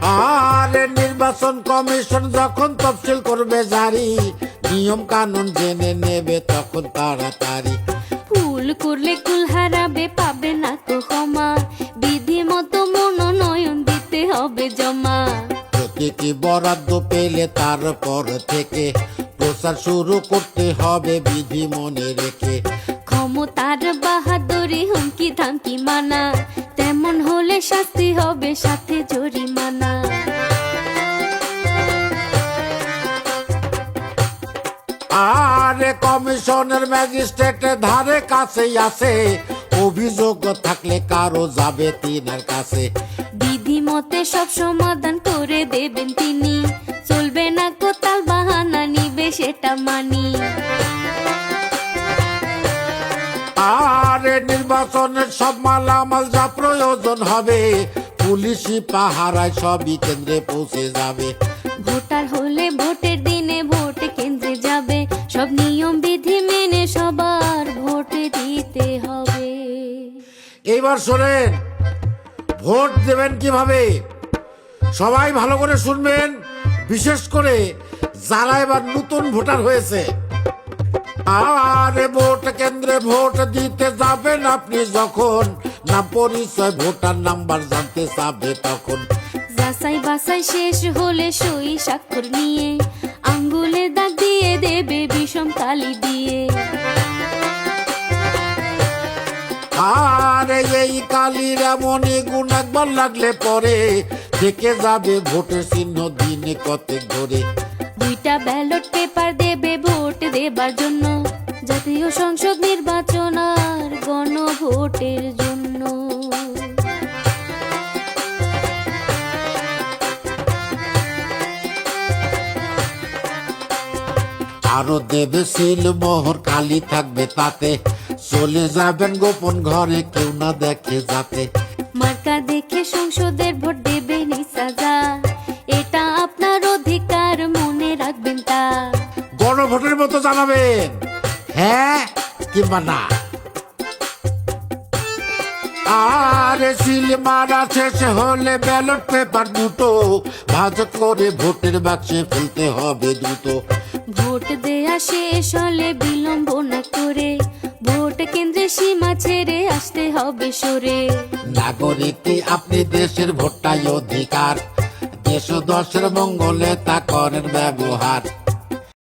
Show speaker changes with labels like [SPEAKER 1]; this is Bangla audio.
[SPEAKER 1] আর নির্বাচন কমিশন যখন তফসিল করবে জারি, নিয়ম কানুন জেনে নেবে তখন তাড়াতাড়ি।
[SPEAKER 2] ভুল করলে কুল হারাবে, পাবে না তো ক্ষমা, বিধি মতো মনোনয়ন দিতে হবে জমা।
[SPEAKER 1] প্রতীকী বরাদ্দ পেলে তারপর থেকে প্রচার শুরু করতে হবে বিধি মনে রেখে।
[SPEAKER 2] ক্ষমতার বাহাদুরি হুমকি ধামকি মানা, তেমন হলে শাস্তি হবে সাথে জরিমানা।
[SPEAKER 1] আর কমিশনের ম্যাজিস্ট্রেটের ধারে কাছেই আছে, অভিযোগ থাকলে কারো যাবে তিনার কাছে।
[SPEAKER 2] বিধি মতে সব সমাধান করে দেবেন তিনি, চলবে না কোতাল বাহানা, নিবে সেটা মানি।
[SPEAKER 1] আর নির্বাচনের সব মালামাল যা প্রয়োজন হবে, পুলিশি পাহারায় সবই কেন্দ্রে পৌঁছে যাবে।
[SPEAKER 2] ভোটার হলে ভোটের দিনে ভোট কেন্দ্রে যাবে, সব নিয়ম বিধি মেনে সবার ভোট দিতে হবে।
[SPEAKER 1] এইবার শোনেন, ভোট দেবেন কিভাবে সবাই ভালো করে শুনবেন, বিশেষ করে যারা এবার নতুন ভোটার হয়েছে। আর ভোট কেন্দ্রে ভোট দিতে যাবেন আপনি যখন, নাম পরিচয় ভোটার নাম্বার জানতে চাবে তখন।
[SPEAKER 2] যাচাই বাছাই শেষ হলে সই স্বাক্ষর নিয়ে, আঙ্গুলে দাগ দিয়ে দেবে বিষম কালি দিয়ে।
[SPEAKER 1] আর এই কালির এমনই গুণ একবার লাগলে পরে থেকে যাবে ভোটের চিহ্ন দিনে কতক ধরে।
[SPEAKER 2] দুইটা ব্যালট পেপার দেবে ভোট দেবার জন্য, জাতীয় সংসদ নির্বাচন আর গণভোটের জন্য।
[SPEAKER 1] আরো দেবে সিল মোহর, কালি থাকবে তাতে, চলে যাবেন গোপন ঘরে কেউ না দেখে যাতে।
[SPEAKER 2] মার্কা দেখে সংসদের ভোট দেবেন সাজা, এটা আপনার অধিকার, মনে রাখবেন তা।
[SPEAKER 1] গণভোটের মতো জানাবেন হ্যাঁ কিংবা না। আর সিল মারা শেষ হলে ব্যালট পেপার দুটো ভাঁজ করে ভোটের বাক্সে ফেলতে হবে দ্রুত।
[SPEAKER 2] ভোট দেয়া শেষ হলে বিলম্ব না করে, ভোট কেন্দ্রে সীমা ছেড়ে আসতে হবে সরে।
[SPEAKER 1] নাগরিক আপনি, দেশের ভোটটাই অধিকার, দেশ ও দশের মঙ্গলে তা করেন ব্যবহার।